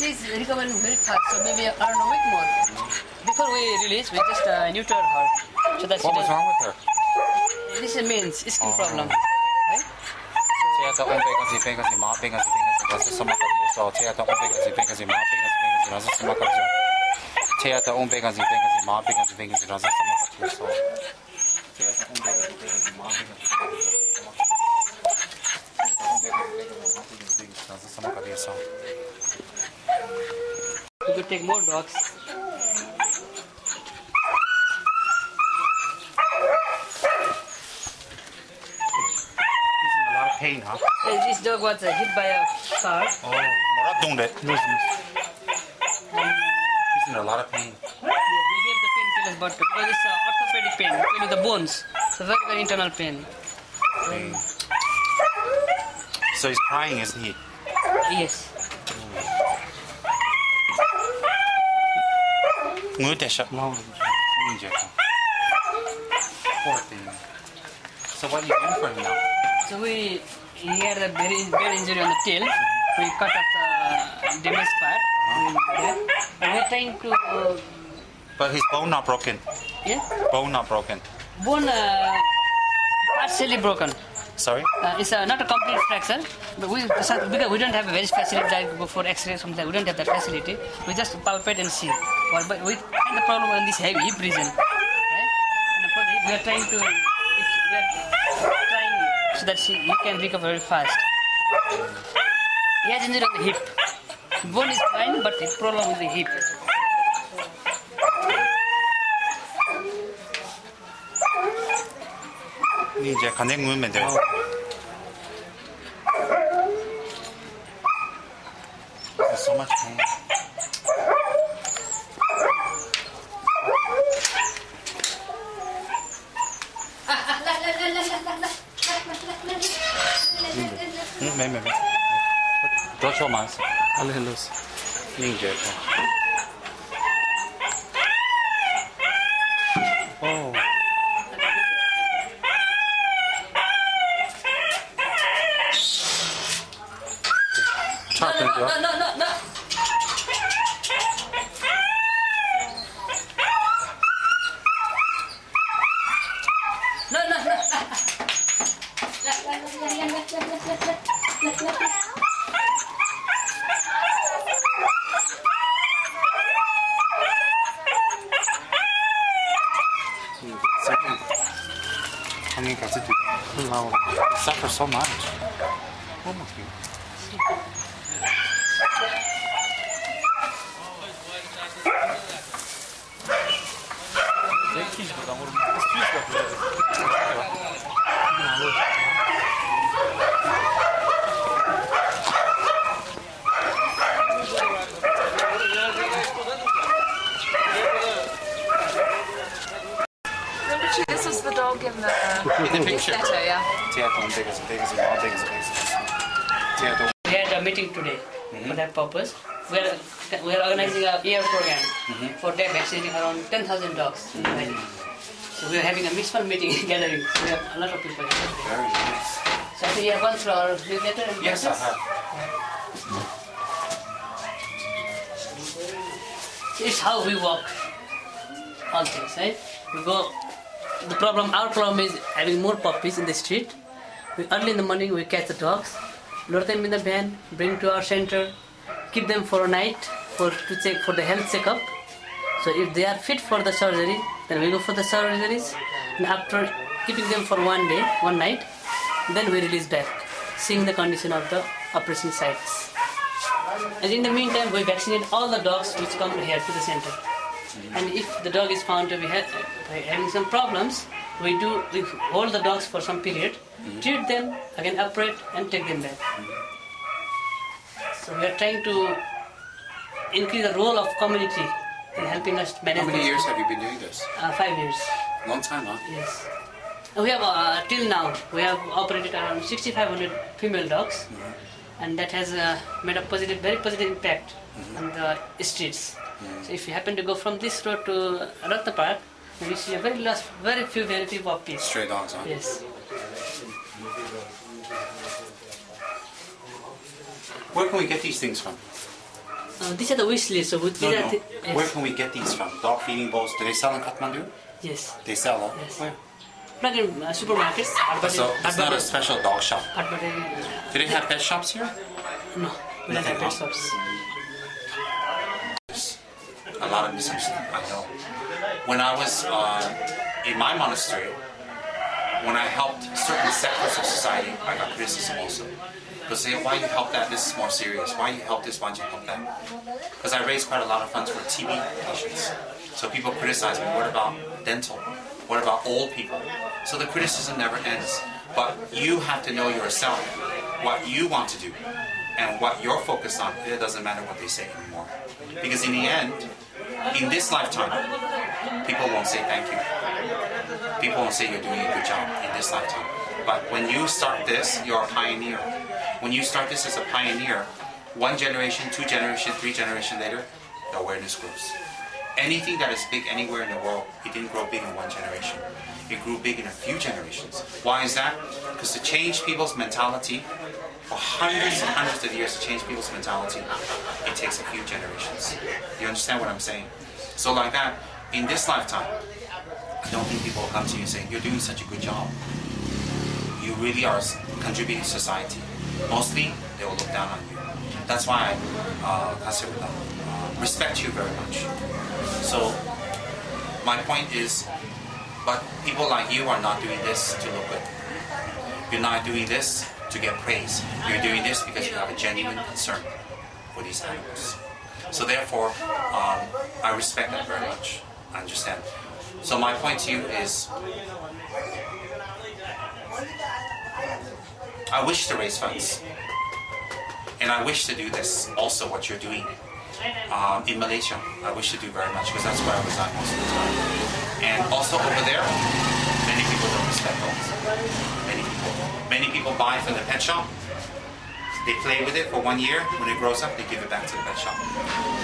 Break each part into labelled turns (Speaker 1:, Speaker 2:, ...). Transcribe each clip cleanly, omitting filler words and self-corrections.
Speaker 1: she's recovering very fast, so maybe around a week more. Before we release, we just neuter her. So that
Speaker 2: What was wrong with her?
Speaker 1: This means skin problem. Right? We could take more dogs.
Speaker 2: Pain, huh?
Speaker 1: This dog was hit by a car.
Speaker 2: Oh, he's in a lot of pain.
Speaker 1: Yeah, we gave the painkillers, but because it's orthopedic pain with the bones, so very, very internal pain.
Speaker 2: Pain. So he's crying, isn't he?
Speaker 1: Yes.
Speaker 2: Poor thing. So what are you doing for him now?
Speaker 1: So he had a very bad injury on the tail. We cut off the damaged part. And we're trying to.
Speaker 2: But his bone not broken.
Speaker 1: Yeah.
Speaker 2: Bone not broken.
Speaker 1: Bone partially broken.
Speaker 2: Sorry?
Speaker 1: It's not a complete fracture, but because we don't have a very facility like go for X-ray or something. We don't have that facility. We just palpate and see. But we find the problem on this hip region. Right? And for the hip, we are trying so that he can recover very fast. He has injury on the hip. Bone is fine, but it's problem with the hip.
Speaker 2: 이제 간행 누우면 돼. There's so much pain. 매. 그렇죠, 많습니다.
Speaker 3: Alhellos.
Speaker 2: 이제 오.
Speaker 1: No.
Speaker 2: 형님 같이 흘러오. He suffers so much. Oh my God.
Speaker 4: This was the dog in the
Speaker 2: picture.
Speaker 4: letter, yeah.
Speaker 1: We had a meeting today for that purpose. We are organizing a year program for them vaccinating around 10,000 dogs. So we are having a municipal meeting gathering. So we have a lot of people here.
Speaker 2: Very nice.
Speaker 1: So I think you have gone through our newsletter and
Speaker 2: Yes, I
Speaker 1: process?
Speaker 2: have.
Speaker 1: It's how we walk all things, right? We go. Our problem is having more puppies in the street. Early in the morning we catch the dogs, load them in the van, bring to our center, keep them for a night to check for the health checkup. So if they are fit for the surgery, then we go for the surgeries. And after keeping them for one night, then we release back, seeing the condition of the operation sites. And in the meantime, we vaccinate all the dogs which come here to the center. And if the dog is found to be having some problems, we hold the dogs for some period, treat them, again operate and take them back. So we are trying to increase the role of community in helping us manage.
Speaker 2: How many years have you been doing this?
Speaker 1: 5 years.
Speaker 2: Long time, huh?
Speaker 1: Yes. And we have till now we have operated around 6,500 female dogs, and that has made a very positive impact on the streets. So if you happen to go from this road to Ratna Park, we see very few puppies.
Speaker 2: Stray dogs, huh?
Speaker 1: Yes.
Speaker 2: Where can we get these things from?
Speaker 1: These are the wish list. So these
Speaker 2: No,
Speaker 1: are
Speaker 2: no.
Speaker 1: yes.
Speaker 2: Where can we get these from? Dog feeding bowls. Do they sell in Kathmandu?
Speaker 1: Yes.
Speaker 2: They sell, huh?
Speaker 1: Yes.
Speaker 2: Where?
Speaker 1: Like in supermarkets.
Speaker 2: So it's not a special dog shop. Do they have pet shops here?
Speaker 1: No, we don't have pet shops.
Speaker 2: A lot of misunderstanding, I know. When I was in my monastery, when I helped certain sectors of society, I got criticism also. Because they say, why you help that? This is more serious. Why you help this? Why don't you help that? Because I raised quite a lot of funds for TB patients. So people criticize me. What about dental? What about old people? So the criticism never ends. But you have to know yourself what you want to do and what you're focused on. It doesn't matter what they say anymore. Because in the end, in this lifetime, people won't say thank you. People won't say you're doing a good job in this lifetime. But when you start this, you're a pioneer. When you start this as a pioneer, 1 generation, 2 generations, 3 generations later, the awareness grows. Anything that is big anywhere in the world, it didn't grow big in 1 generation. It grew big in a few generations. Why is that? Because to change people's mentality, for hundreds and hundreds of years to change people's mentality, it takes a few generations. You understand what I'm saying? So like that, in this lifetime, I don't think people will come to you and say, you're doing such a good job. You really are contributing to society. Mostly, they will look down on you. That's why I respect you very much. So, my point is, but people like you are not doing this to look good. You're not doing this to get praise. You're doing this because you have a genuine concern for these animals. So therefore, I respect that very much. I understand. So my point to you is, I wish to raise funds. And I wish to do this, also what you're doing in Malaysia. I wish to do very much because that's where I reside most of the time. And also over there, many people don't respect dogs. Many people buy from the pet shop. They play with it for 1 year. When it grows up, they give it back to the pet shop.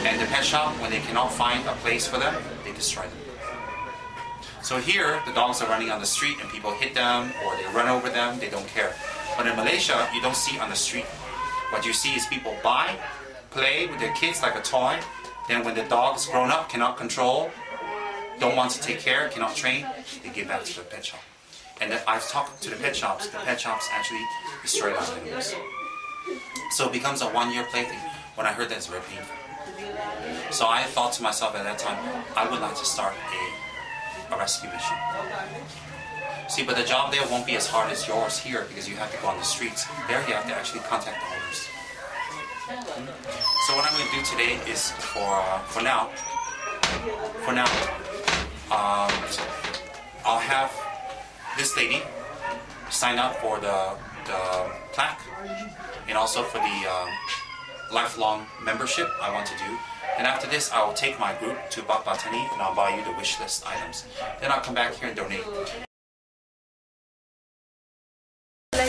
Speaker 2: And the pet shop, when they cannot find a place for them, they destroy them. So here, the dogs are running on the street and people hit them or they run over them, they don't care. But in Malaysia, you don't see on the street. What you see is people buy, play with their kids like a toy. Then when the dog is grown up, cannot control, don't want to take care, cannot train, they give back to the pet shop. And I've talked to the pet shops actually destroy those animals. So it becomes a 1-year plaything. When I heard that, it's very painful. So I thought to myself at that time, I would like to start a rescue mission. See, but the job there won't be as hard as yours here because you have to go on the streets. There you have to actually contact the owners. So what I'm going to do today is for now, I'll have this lady sign up for the plaque and also for the lifelong membership I want to do. And after this, I will take my group to Batani and I'll buy you the wish list items. Then I'll come back here and donate.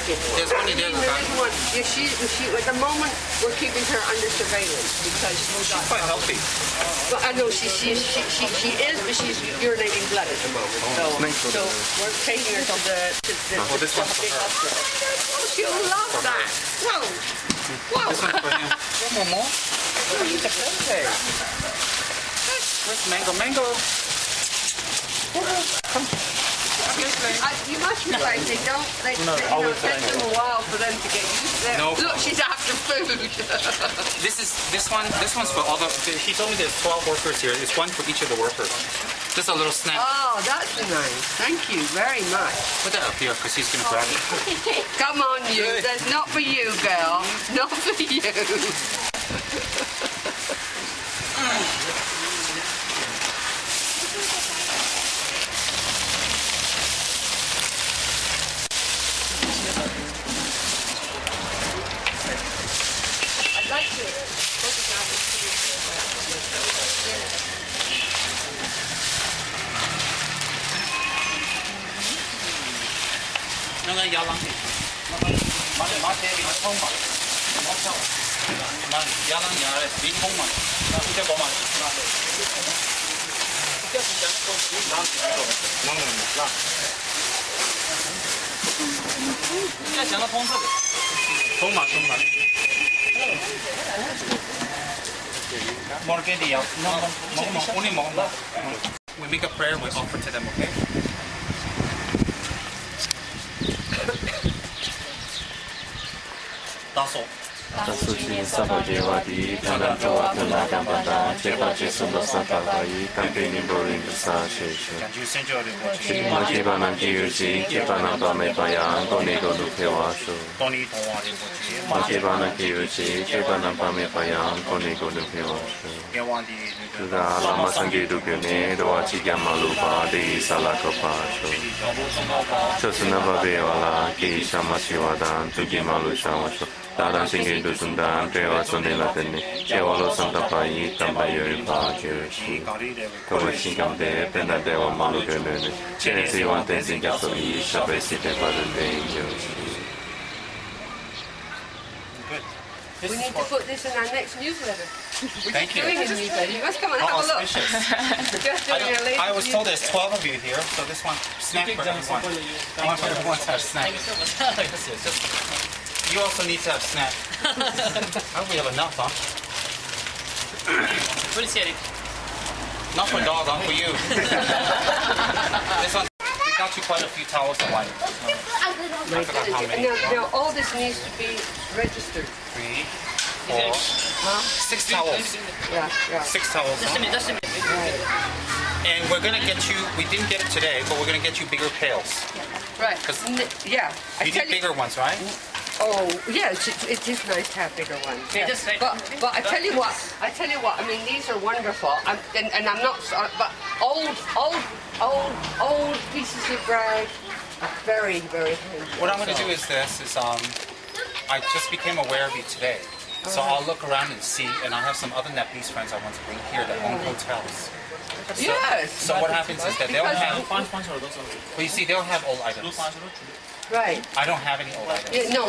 Speaker 2: There's one there.
Speaker 3: At the moment, we're keeping her under surveillance because
Speaker 2: she's quite healthy.
Speaker 3: Well, I know she is, but she's urinating blood at the moment. So we're taking her to the
Speaker 2: this one's for her.
Speaker 3: Oh, she'll love that. Whoa. Whoa.
Speaker 2: This one's for him. One more. Look at that. Where's Mango? Come.
Speaker 3: You must realize they don't. It takes them a while for them to get used to it.
Speaker 2: No.
Speaker 3: Look, she's after food.
Speaker 2: This one's for all the. He told me there's 12 workers here. It's one for each of the workers. Just a little snack.
Speaker 3: Oh, that's nice. Thank you very much.
Speaker 2: Put that up here because he's gonna grab it.
Speaker 3: Come on, you. That's not for you, girl. Not for you.
Speaker 2: We make a prayer, we offer to them, okay? That's all.
Speaker 5: 大苏西萨巴杰瓦迪，达兰多瓦特拉甘巴达，杰巴杰苏罗萨巴巴伊，甘贝尼波林布萨谢谢。西摩吉巴南基尤吉，吉巴南巴梅巴扬，多尼多鲁佩瓦苏。摩吉巴南基尤吉，吉巴南巴梅巴扬，多尼多鲁佩瓦苏。苏达拉玛桑吉杜比尼，多瓦吉加马鲁巴迪萨拉科巴苏。这是那巴贝瓦拉基沙马西瓦丹，杜吉马鲁沙瓦苏。 Dalam tinggi du sundan, dewa sonela teni, dewa lo santa pai, tamba yoi pa kyoshi. Kawa shingam de, penda dewa malu kelene, chene si wan ten singa soi, shabai si te padu ten kyoshi.
Speaker 3: We need to put this in our next newsletter.
Speaker 2: Thank you.
Speaker 3: Doing a newsletter. You must come and have a look. Just doing a latest
Speaker 2: I was told there's 12 of you here, so this one, snack for everyone. I want everyone to have snack. You also need to have snack. I hope we have enough, huh?
Speaker 1: What is it?
Speaker 2: Not for dog, not for you. This one, we got you quite a few towels of wine. I forgot how many.
Speaker 3: Now, all this needs to be registered.
Speaker 2: 3, 4, 6 towels.
Speaker 3: Yeah, yeah.
Speaker 2: 6 towels. Huh? And we're gonna get you. We didn't get it today, but we're gonna get you bigger pails.
Speaker 3: Right. Yeah.
Speaker 2: You need bigger ones, right?
Speaker 3: Oh, yes, it is nice to have bigger ones. Yeah. But I tell you what, I mean, these are wonderful. And I'm not, but old pieces of rag are very, very handy.
Speaker 2: What I'm going to do is this, I just became aware of you today. So I'll look around and see, and I have some other Nepalese friends I want to bring here that own hotels.
Speaker 3: Yes.
Speaker 2: So what happens is that they'll have, well, you see, they'll have old items.
Speaker 3: Right.
Speaker 2: I don't have any old items.
Speaker 3: Yeah, no.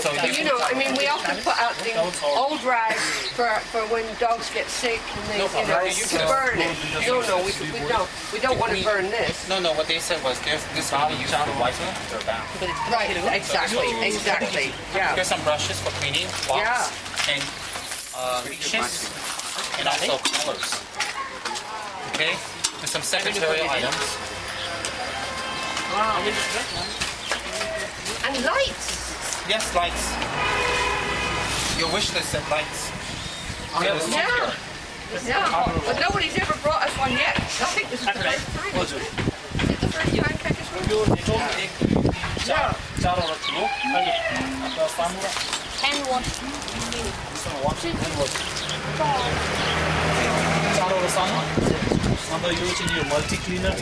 Speaker 2: So
Speaker 3: But you know, I mean, we often put out the old rags for when dogs get sick and they, to burn it. No, we don't want to burn this.
Speaker 2: No, what they said was this will be used for wiping their bath.
Speaker 3: Right, exactly. Yeah.
Speaker 2: Here's some brushes for cleaning, box, and leashes, and also colors. Okay? And some secretarial items.
Speaker 3: Wow. And lights.
Speaker 2: Yes, lights. Your wish list said lights.
Speaker 3: Yeah. But nobody's ever brought us one yet. I think this is the first time. Is it the first time, Kekashwar? Yeah.
Speaker 4: 10 watt.
Speaker 6: Number using your multi cleaner.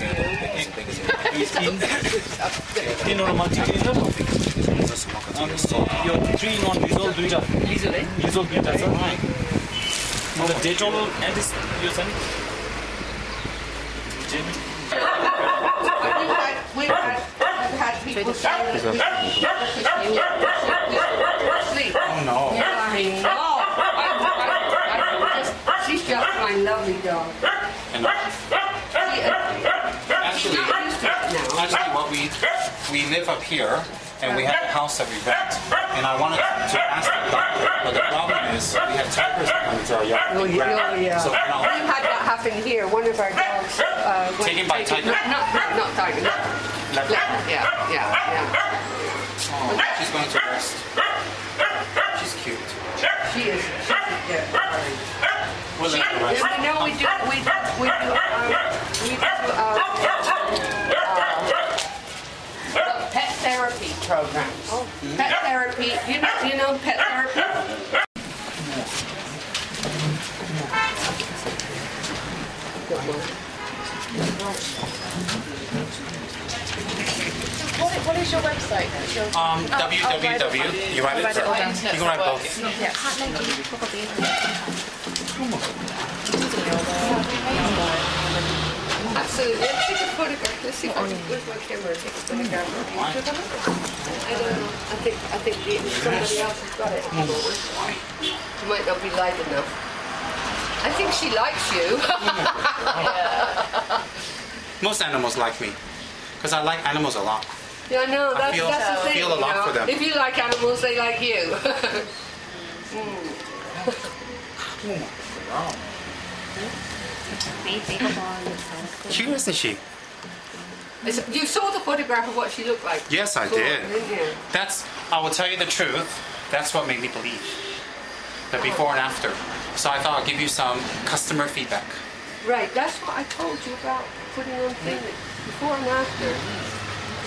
Speaker 6: In or multi cleaner. Your 3-in-1 dissolve duita. Dissolve duita, sir. The Dettol and this you send.
Speaker 3: We've had people say sleep.
Speaker 2: Oh no.
Speaker 3: I know. She's just my lovely dog.
Speaker 2: Actually, what we live up here, and we have a house that we rent. And I wanted to ask the doctor, but the problem is we have tigers that come into our yard.
Speaker 3: Oh, yeah.
Speaker 2: So
Speaker 3: We've had that happen here. One of our dogs
Speaker 2: taken by tiger.
Speaker 3: Not tiger.
Speaker 2: Leopard.
Speaker 3: Yeah.
Speaker 2: Oh, she's going to rest. She's cute.
Speaker 3: She is.
Speaker 2: We'll let her rest.
Speaker 3: You know, we do pet therapy programs. Pet therapy. You know pet therapy?
Speaker 4: What is your website?
Speaker 2: www. You write it first. You can write both.
Speaker 3: Absolutely. Let's take a photograph. Let's see if I can, where's my camera? Take a photograph. I don't know. I think somebody else has got it. It might not be light enough. I think she likes you.
Speaker 2: Most animals like me, because I like animals a lot.
Speaker 3: Yeah, I know. That's the thing.
Speaker 2: Feel a lot for them.
Speaker 3: If you like animals, they like you.
Speaker 2: Cute, isn't she?
Speaker 3: You saw the photograph of what she looked like?
Speaker 2: Yes, I
Speaker 3: Saw it,
Speaker 2: did.
Speaker 3: didn't you?
Speaker 2: I will tell you the truth, that's what made me believe. The before and after. So I thought I'd give you some customer feedback.
Speaker 3: Right, that's what I told you about putting on things before and after.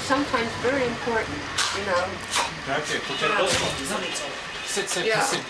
Speaker 3: Sometimes very important, you know.
Speaker 2: Sit.
Speaker 3: Yeah.
Speaker 2: Sit.